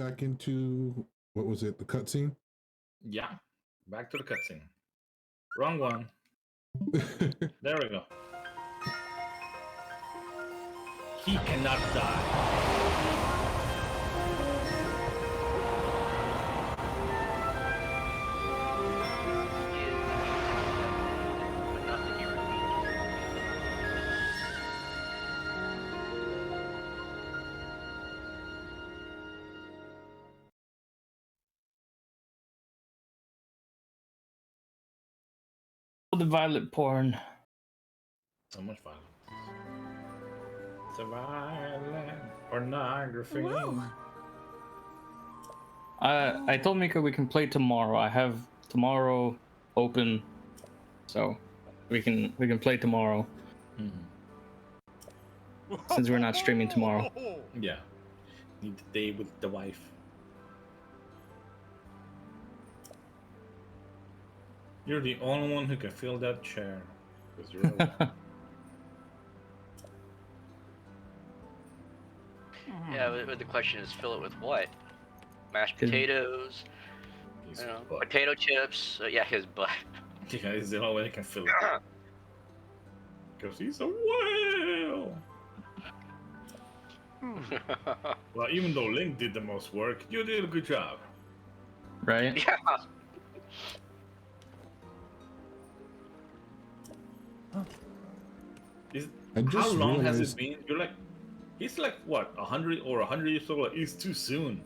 back into what was it? The cutscene. Yeah, back to the cutscene. Wrong one. There we go. He cannot die. The violent porn. So much violence. It's a violent pornography. Whoa. I told Mika we can play tomorrow. I have tomorrow open, so we can play tomorrow. Since we're not streaming tomorrow. Yeah. Need to date with the wife. You're the only one who can fill that chair. Because you're a Yeah, but the question is, fill it with what? Mashed potatoes, His butt. potato chips. Yeah, his butt. Yeah, it's the only way they can fill it. Because he's a whale. Well, even though Link did the most work, you did a good job. Right? Yeah. How long has it been? You're like, he's like what, 100 or 100 years old? Like, it's too soon.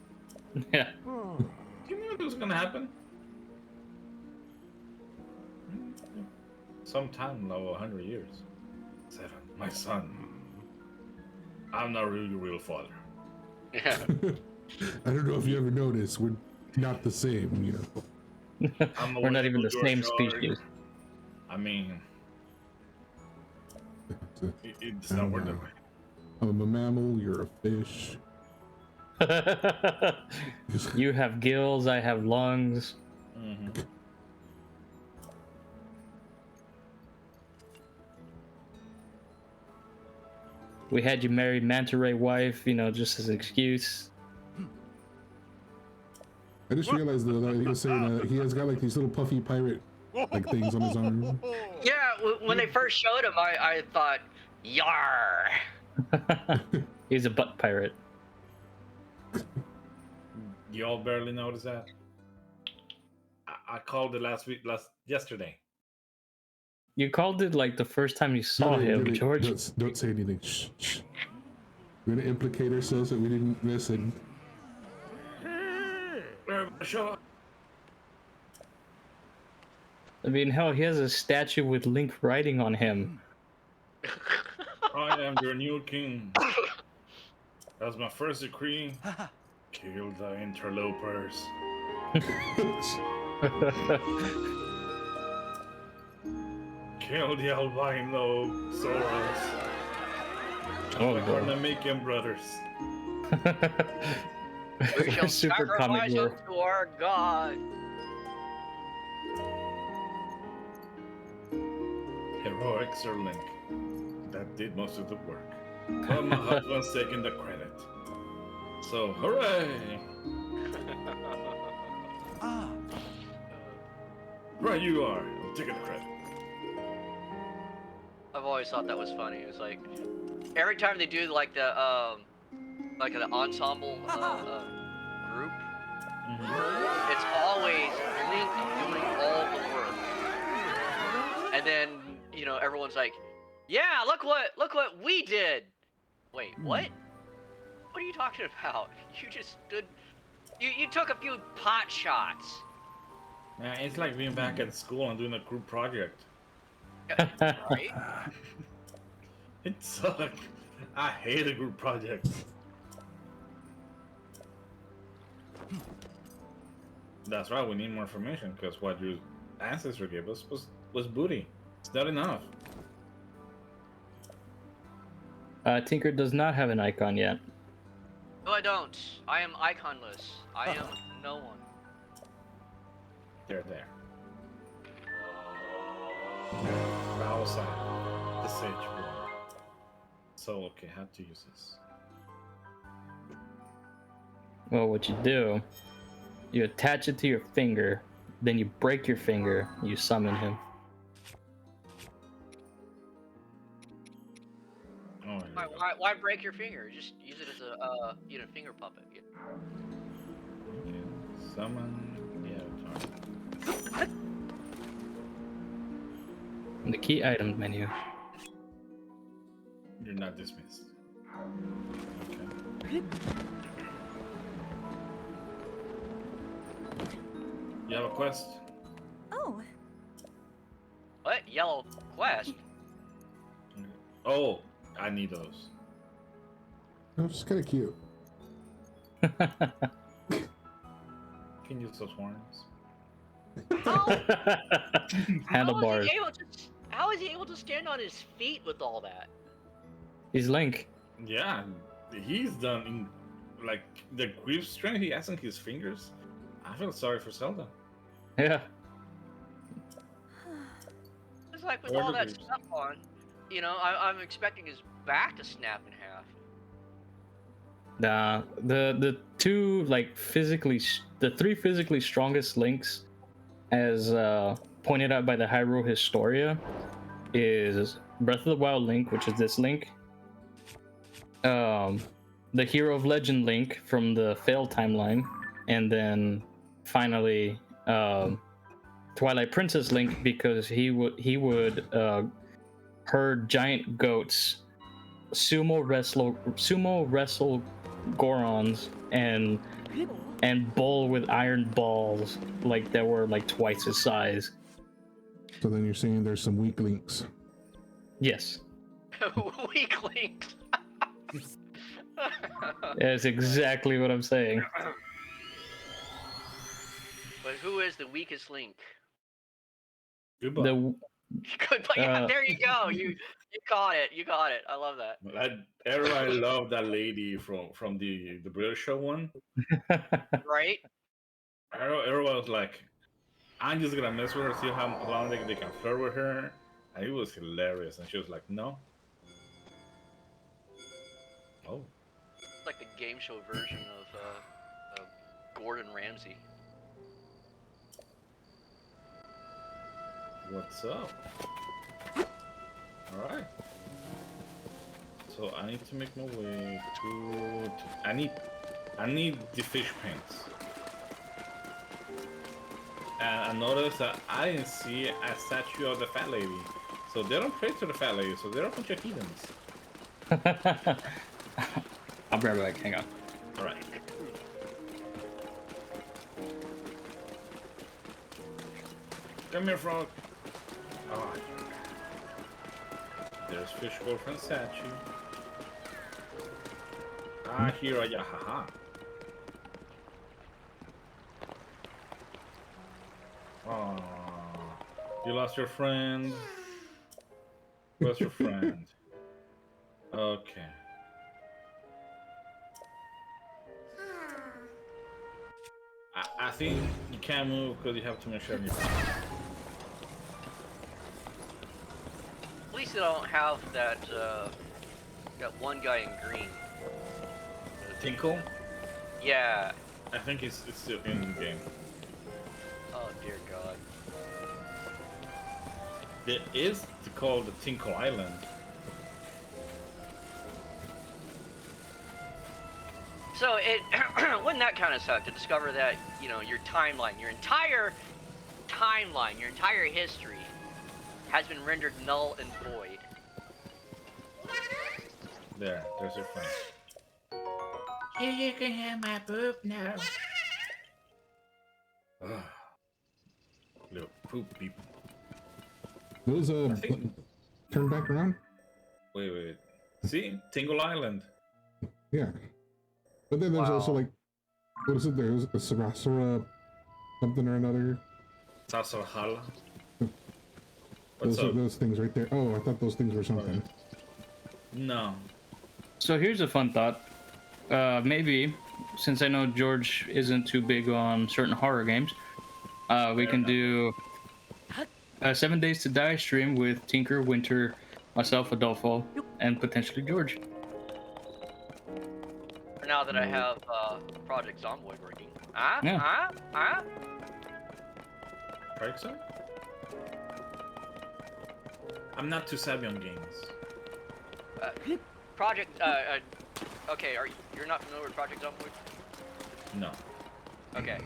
Yeah. Do you know what was gonna happen? Sometime like 100 years. 7, my son. I'm not really your real father. Yeah. I don't know if you ever noticed, we're not the same, you know. We're not even the same species. I mean, it's not worth it. I'm a mammal, you're a fish. You have gills, I have lungs. Mm-hmm. We had you marry manta ray wife, you know, just as an excuse. I just realized though that he was saying he has got like these little puffy pirate like things on his arm. Yeah, when they first showed him, I thought, yar. He's a butt pirate. You all barely noticed that. I called it yesterday. You called it like the first time you saw him, George. Don't say anything. Shh, shh. We're gonna implicate ourselves that we didn't listen. I mean, hell, he has a statue with Link writing on him. I am your new king. That's my first decree. Kill the interlopers. Kill the albino Soros. Oh, We're gonna make them brothers. We shall Super comic sacrifice lore. him to our god. Heroic Sir Link. That did most of the work. But my husband's taking the credit. So, hooray! Right, you are. I'm taking the credit. I've always thought that was funny. It was like every time they do like the ensemble group, it's always Link doing all the work, and then everyone's like, "Yeah, look what we did." Wait, what? What are you talking about? You just stood. You took a few pot shots. Yeah, it's like being back at school and doing a group project. Right? It sucked. I hate a group project. That's right, we need more information because what your ancestor gave us was booty. It's not enough. Tinker does not have an icon yet. No, I don't. I am iconless. I am no one. They're there. Outside the sage room. So, okay, how to use this? Well, what you do, you attach it to your finger, then you break your finger, you summon him. Oh, Why break your finger? Just use it as a finger puppet. Yeah. okay. Summon. Yeah. Fine. In the key items menu. You're not dismissed. Okay. You have a quest? Oh, What? Yellow quest? Oh, I need those. It's kind of cute. Can use those horns. Handlebars. How is he able to stand on his feet with all that? He's Link. Yeah, he's done in like the grip strength he has on his fingers. I feel sorry for Zelda. Yeah. It's like with Or all the that grips. stuff on, I'm expecting his back to snap in half. Nah, the two the three physically strongest links, as pointed out by the Hyrule Historia, is Breath of the Wild Link, which is this Link. The Hero of Legend Link from the Fail timeline, and then finally Twilight Princess Link, because he would herd giant goats, sumo wrestle Gorons, and bowl with iron balls like that were like twice his size. So then you're saying there's some weak links. Yes, Weaklings. that's exactly what I'm saying. But who is the weakest link? Goodbye. The Good, but yeah, there you go. You caught it. You got it. I love that. Everybody loved that lady from the British show one. Right? Everyone was like, I'm just gonna mess with her, see how long they can flirt with her. And it was hilarious. And she was like, no. Oh. It's like the game show version of Gordon Ramsay. What's up? Alright. So I need to make my way to I need the fish paints. And I noticed that I didn't see a statue of the fat lady. So they don't pray to the fat lady, so they're a bunch of heathens. I'll be right back. Hang on. Alright. Come here, frog. Oh. There's fish girlfriend statue. Ah, here, yeah, haha. Oh, you lost your friend. Where's your friend? Okay. I think you can't move because you have too much on your back. At least they don't have that one guy in green. Tinkle? Yeah. I think it's still in the game. Oh dear God. There is called the Tinkle Island. So it wouldn't that kind of suck to discover that your timeline, your entire timeline, your entire history has been rendered null and void. There's your friend. You can have my boob now. Little poop people. Those turn back around. Wait. See? Tingle Island. Yeah, but then there's Wow. also like, what is it? There's a Sarasara, something or another. Sasahala. What's Those up? those things right there. Oh, I thought those things were something. No. So here's a fun thought. Maybe, since I know George isn't too big on certain horror games, we can do a 7 Days to Die stream with Tinker, Winter, myself, Adolfo, and potentially George. now that I have Project Zomboid working. Yeah. Right, sir? I'm not too savvy on games. Project. Okay, you're not familiar with Project Zomboid? No. Okay.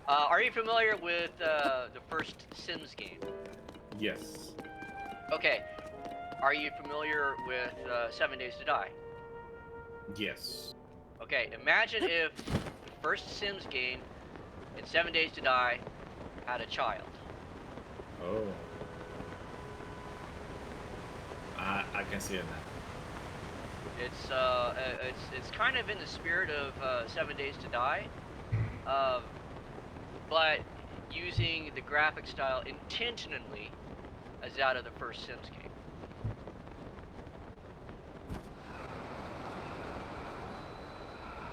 Are you familiar with the first Sims game? Yes. Okay. Are you familiar with 7 Days to Die? Yes. Okay, imagine if the first Sims game in 7 Days to Die had a child. Oh. I can see it now. It's kind of in the spirit of 7 Days to Die, but using the graphic style intentionally as that of the first Sims game.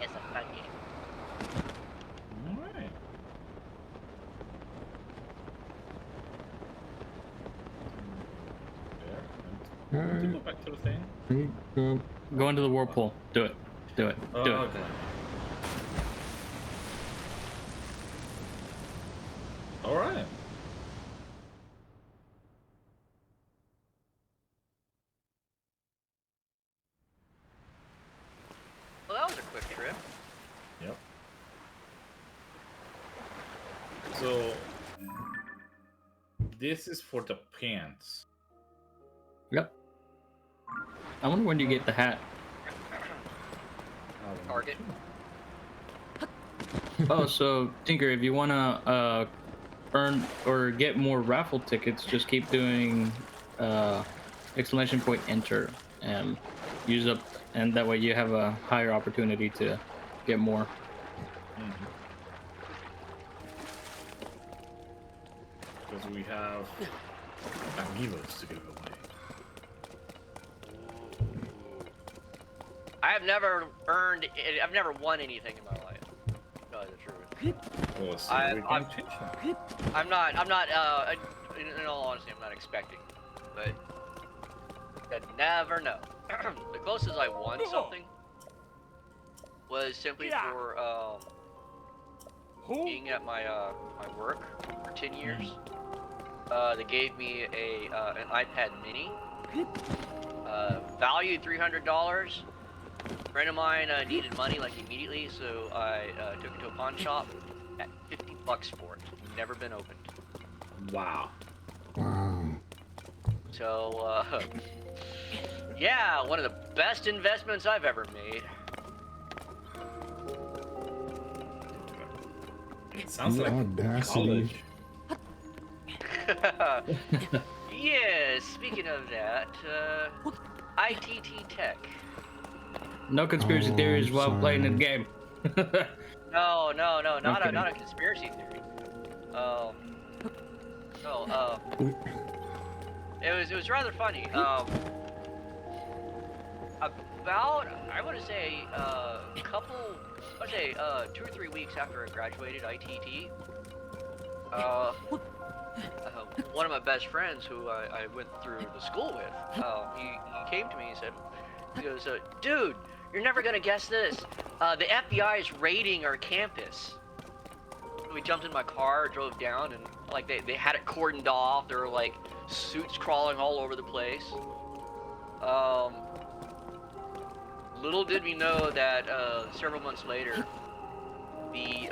It's a fun game. Alright. Alright. Go back to the thing. Go into the whirlpool. Do it. Do it. Oh, Do it. okay. Alright. Well, that was a quick trip. Yep. So this is for the pants. Yep. I wonder when you get the hat. Target. Oh, so Tinker, if you wanna earn or get more raffle tickets, just keep doing exclamation point enter and use up, and that way you have a higher opportunity to get more. Because we have amiibos to give away. I've never won anything in my life. To tell you the truth. Well, see, we can I'm- change that. I'm not, in all honesty, I'm not expecting, but you never know. The closest I won something was simply for being at my my work for 10 years. They gave me an iPad mini, valued $300. A friend of mine needed money like immediately, so I took it to a pawn shop at $50 for it. Never been opened. Wow. Wow. So, yeah, one of the best investments I've ever made. It sounds The like audacity. college. Yeah, speaking of that, ITT Tech. No conspiracy Oh, theories while sorry. playing the game. No, not Okay. a conspiracy theory. It was rather funny. About, I want to say, 2 or 3 weeks after I graduated ITT, one of my best friends who I went through the school with, he came to me and said, he goes, dude, you're never gonna guess this. The FBI is raiding our campus. We jumped in my car, drove down, and like they had it cordoned off. There were like suits crawling all over the place. Little did we know that several months later, the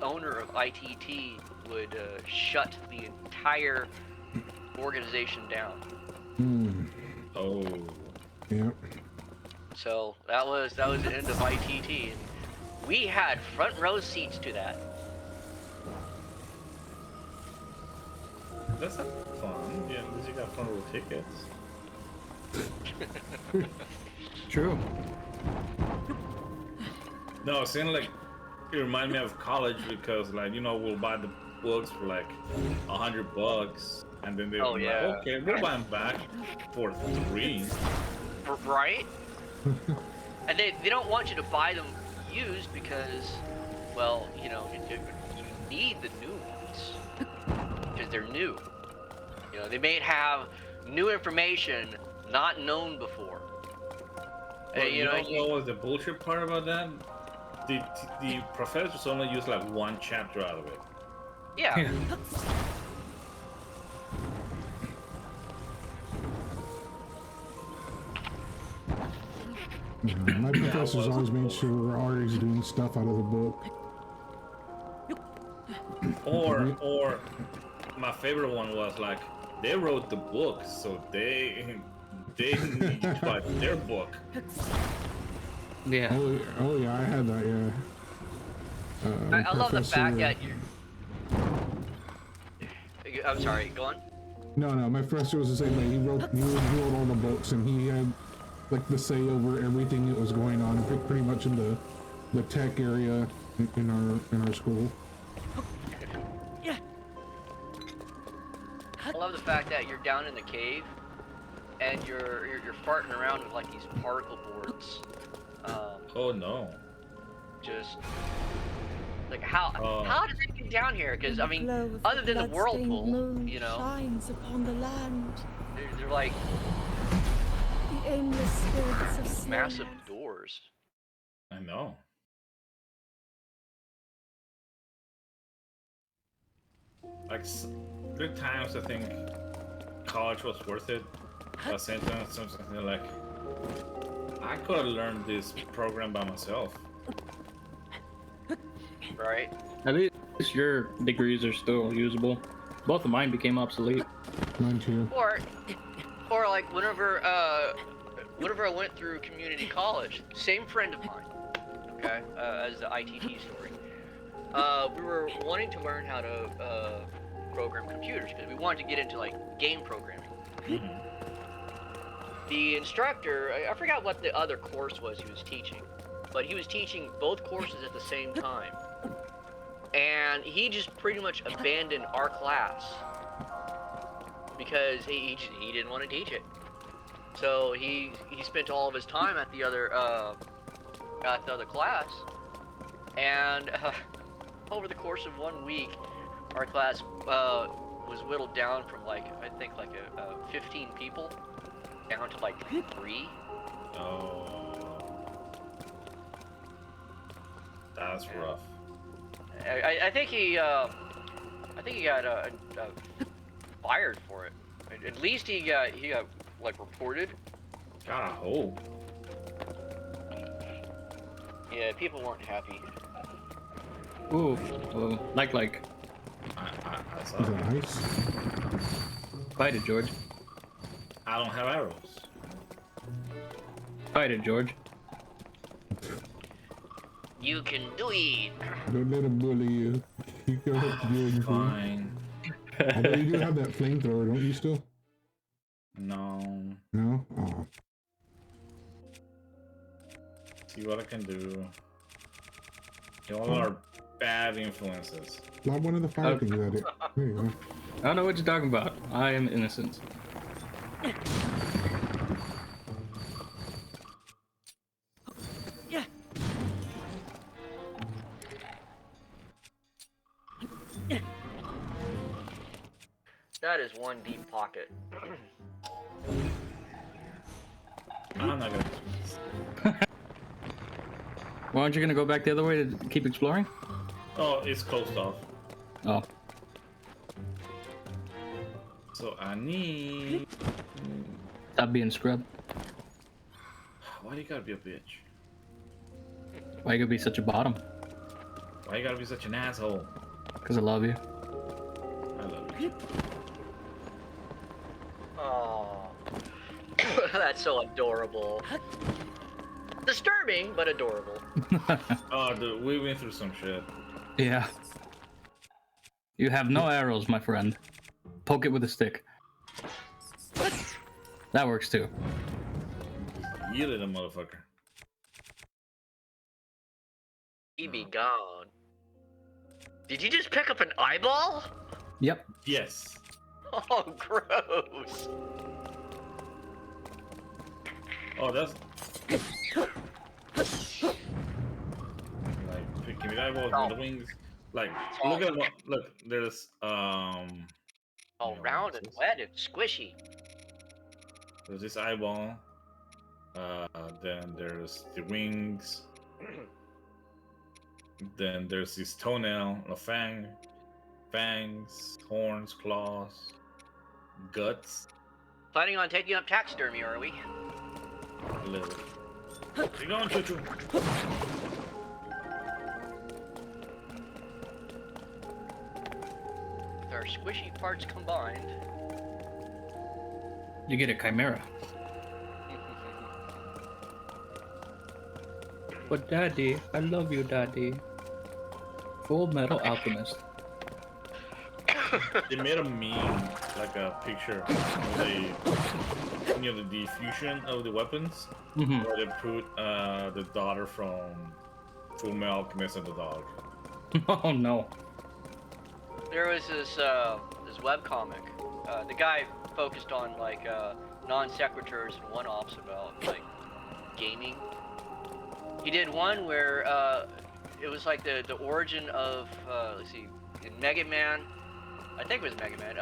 owner of ITT would shut the entire organization down. Hmm. Oh. Yep. So that was the end of ITT, and we had front row seats to that. That's not fun. Yeah, at least you got front row tickets. True. No, it's saying like it reminded me of college because like we'll buy the books for like $100, and then they Oh, were yeah. like, okay, we'll buy them back for $3. Right? And they don't want you to buy them used because, well, you need the new ones because they're new. They may have new information not known before. Well, you know what was the bullshit part about that? the professors only use like one chapter out of it. Yeah. Yeah, my professors always made sure we're always doing stuff out of the book. Or my favorite one was like they wrote the book, so they need to buy their book. Yeah. Oh yeah, I had that. Yeah. I love the fact that you. I'm sorry. Go on. No, my professor was the same way. He wrote all the books, and he had like the say over everything that was going on, pretty much in the tech area in our school. I love the fact that you're down in the cave, and you're farting around with like these particle boards. Oh no. Just like how did they get down here? Because I mean, other than the whirlpool, you know, shines upon the land. they're like The endless spirits of slowness. massive doors. I know. Like there are times I think college was worth it. At the same time, something like I could have learned this program by myself. Right? At least your degrees are still usable. Both of mine became obsolete. Mine too. Or like whenever I went through community college, same friend of mine, okay, as the ITT story, we were wanting to learn how to program computers because we wanted to get into like game programming. Mm-hmm. The instructor, I forgot what the other course was he was teaching, but he was teaching both courses at the same time. And he just pretty much abandoned our class because he didn't want to teach it. So he spent all of his time at the other class, and over the course of 1 week, our class was whittled down from like I think like 15 people down to like 3. Oh, that's rough. I think he got fired for it. At least he got like reported. God, I hope. Yeah, people weren't happy. Ooh, like. I saw Is it. it ice? Fight it, George. I don't have arrows. Fight it, George. You can do it. Don't let him bully you. You go up to do it. Fine. Although you do have that flamethrower, don't you still? No. No? Oh. See what I can do. Y'all are bad influences. Lob one of the fire things at it. There you go. I don't know what you're talking about. I am innocent. That is one deep pocket. I'm not gonna. Well, aren't you gonna go back the other way to keep exploring? Oh, it's closed off. Oh. So I need. Stop being scrub. Why you gotta be a bitch? Why you gonna be such a bottom? Why you gotta be such an asshole? Because I love you. I love you. Oh, that's so adorable. Disturbing, but adorable. Oh, dude, we went through some shit. Yeah. You have no arrows, my friend. Poke it with a stick. That works too. You little motherfucker. He be gone. Did you just pick up an eyeball? Yep. Yes. Oh, gross. Oh, that's. Like, give me that eyeball with the wings. Like, look at what. Look, there's Oh, Yeah, round and what's this? wet and squishy. There's this eyeball. Then there's the wings. Then there's this toenail, a fangs, horns, claws, guts. Planning on taking up taxidermy, are we? A little. Keep going, Choo-Choo. With our squishy parts combined. You get a chimera. But Daddy, I love you, Daddy. Full Metal Alchemist. They made a meme, like a picture of the diffusion of the weapons, where they put the daughter from Full Metal Alchemist and the dog. Oh no. There was this webcomic. The guy focused on like non sequiturs and one-offs about like gaming. He did one where it was like the origin of let's see, in Mega Man. I think it was Mega Man.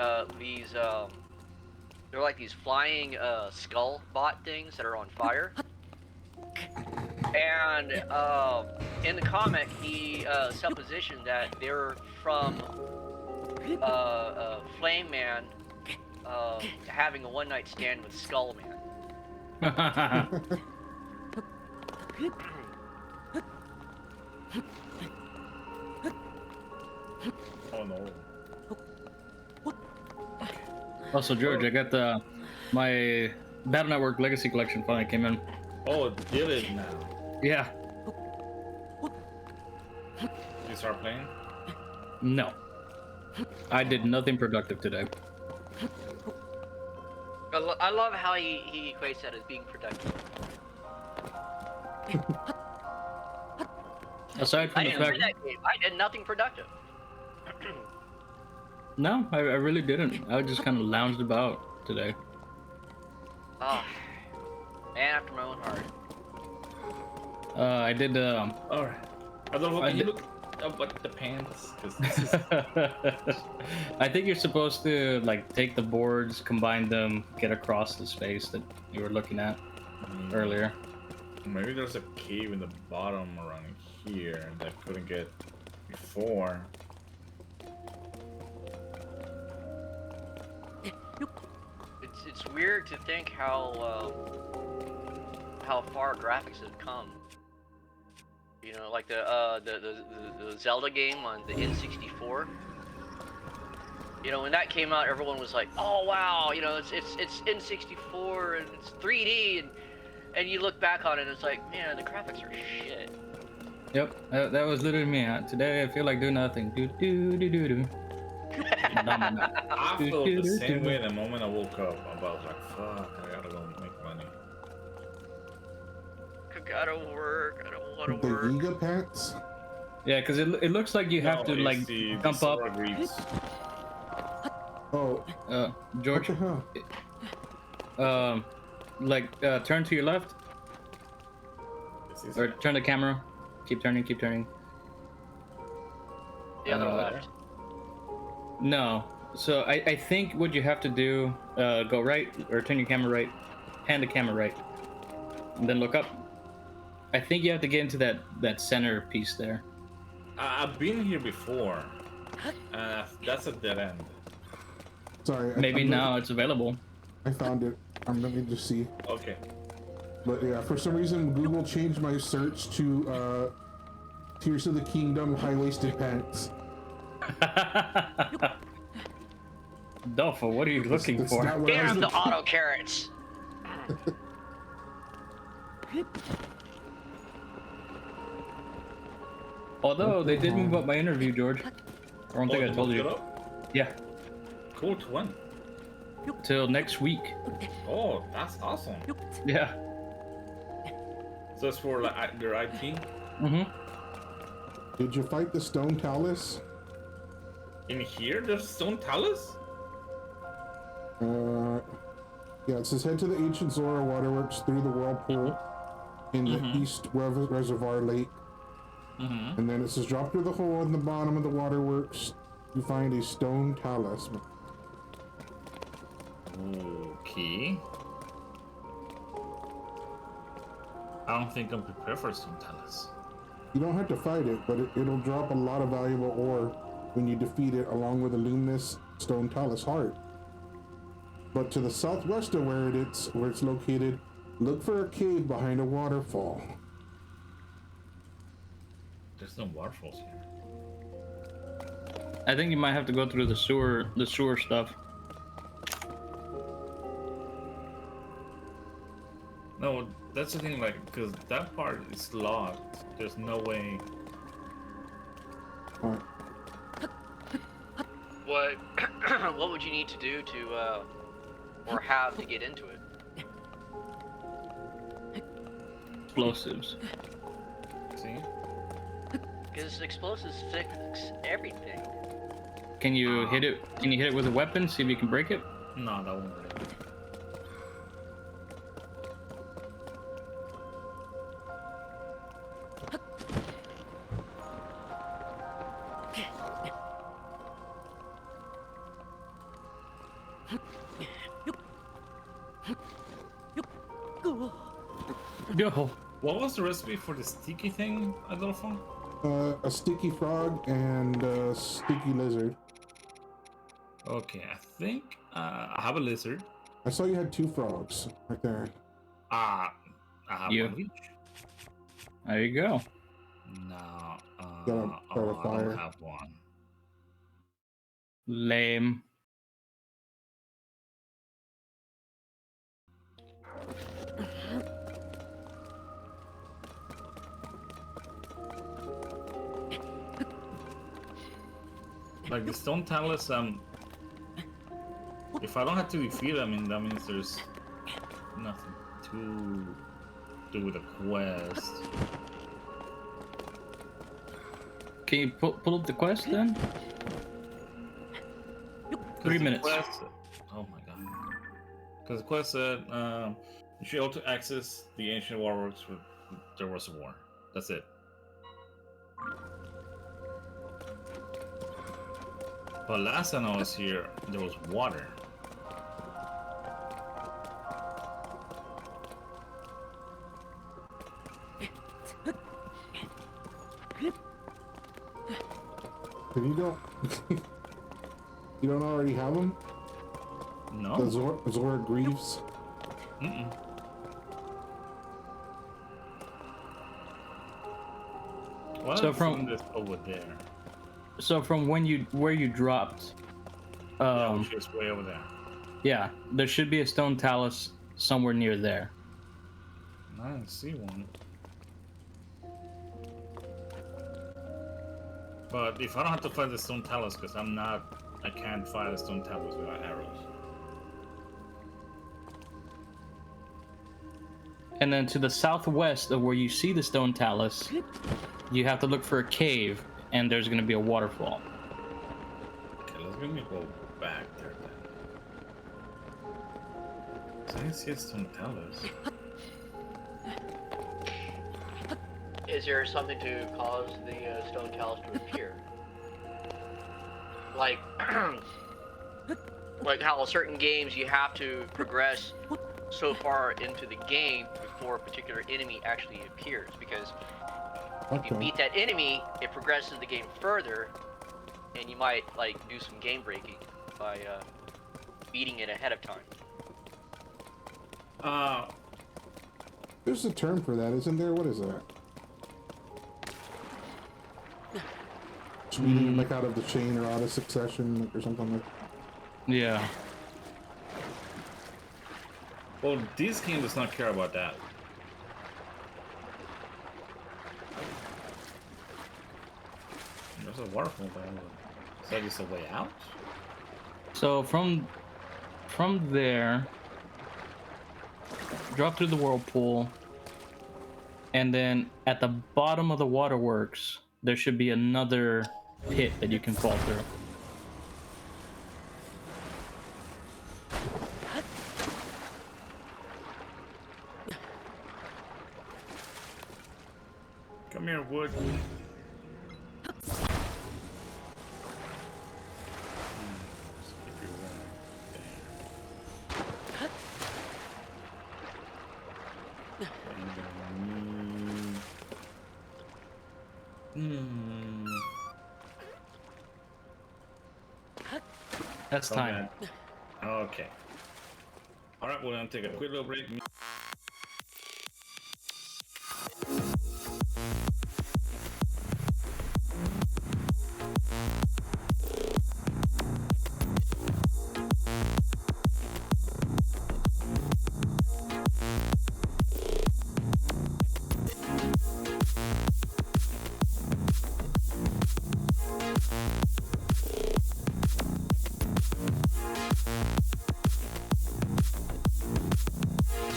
They're like these flying skull bot things that are on fire. And in the comic, he suppositioned that they're from Flame Man having a one-night stand with Skull Man. Oh no. Also, George, I got my Battle Network Legacy Collection finally came in. Oh, it did it now. Yeah. You start playing? No. I did nothing productive today. I love how he equates that as being productive. Aside from I the didn't play fact, that game. I did nothing productive. no, I really didn't. I just kind of lounged about today. Oh, man after my own heart. I did. Alright. Adolfo, I can you did- look up at the pants? 'Cause this is... I think you're supposed to like take the boards, combine them, get across the space that you were looking at earlier. Maybe there's a cave in the bottom around here that I couldn't get before. It's weird to think how far graphics have come. You know, like the Zelda game on the N64. You know, when that came out, everyone was like, "Oh wow, you know, it's N64 and it's 3D," and you look back on it, and it's like, man, the graphics are shit. Yep, that was literally me. Today I feel like doing nothing. Do do do do do. I felt the same way the moment I woke up. I was like, fuck, I gotta go make money. I gotta work. I don't want The to work. Giga pants? Yeah, because it looks like you have to No, like it's the jump up. Solar Greaves. Oh, George, what the hell? turn to your left This is or turn the camera. Keep turning, keep turning. The other left. No. So I think what you have to do, go right or turn your camera right, hand the camera right, and then look up. I think you have to get into that center piece there. I've been here before. That's a dead end. Sorry. Maybe now it's available. I found it. Let me just see. Okay. But yeah, for some reason, Google changed my search to Tears of the Kingdom high-waisted pants. Adolfo, what are you looking That's for? not what I was Damn the looking- auto carrots. Although they did move up my interview, George. I don't think I told you. Yeah, Cool to when? till next week. Oh, that's awesome. Yeah. So it's for like their IT? Mm-hmm. Did you fight the Stone Talus? In here, there's Stone Talus? Yeah, it says head to the ancient Zora waterworks through the whirlpool in the East Reservoir Lake. And then it says drop through the hole in the bottom of the waterworks. You find a Stone Talus. Okay. I don't think I'm prepared for Stone Talus. You don't have to fight it, but it'll drop a lot of valuable ore when you defeat it, along with a luminous stone talus heart. But to the southwest of where it's located, look for a cave behind a waterfall. There's no waterfalls here. I think you might have to go through the sewer stuff. No, that's the thing, like, because that part is locked. There's no way. Alright. What what would you need to do to or have to get into it? Explosives. See? Because explosives fix everything. Can you hit it? Can you hit it with a weapon? See if you can break it. No, that won't work. Yo. What was the recipe for the sticky thing, Adolfo? A sticky frog and a sticky lizard. Okay, I think I have a lizard. I saw you had 2 frogs right there. I have You. one of each. There you go. No, Gotta start a I fire. don't have one. Lame. Like the stone talus, if I don't have to defeat them, I mean, that means there's nothing to do with the quest. Can you pull up the quest then? 3 The minutes. Quest, oh my god. Because the quest said you should be able to access the ancient waterworks with there was a war. That's it. But last time I was here, there was water. If you don't, you don't already have them? No. The Zora Greaves? Mm-mm. Well, So from- this over there. So from where you dropped, Yeah, which is way over there. yeah, there should be a stone talus somewhere near there. I didn't see one. But if I don't have to fight the stone talus, because I can't fight a stone talus without arrows. And then to the southwest of where you see the stone talus, you have to look for a cave, and there's gonna be a waterfall. Okay, let's go back there then. So I didn't see a stone talus. Is there something to cause the stone talus to appear? Like, like how certain games you have to progress so far into the game before a particular enemy actually appears, because if you Okay. beat that enemy, it progresses the game further, and you might like do some game breaking by beating it ahead of time. There's a term for that, isn't there? What is that? Beating like out of the chain or out of succession or something like that. Yeah. Well, this game does not care about that. There's a waterfall there. Is that just a way out? So from there, drop through the whirlpool, and then at the bottom of the waterworks, there should be another pit that you can fall through. Come here, Wood. That's time. Okay. All right, we're gonna take a quick little break.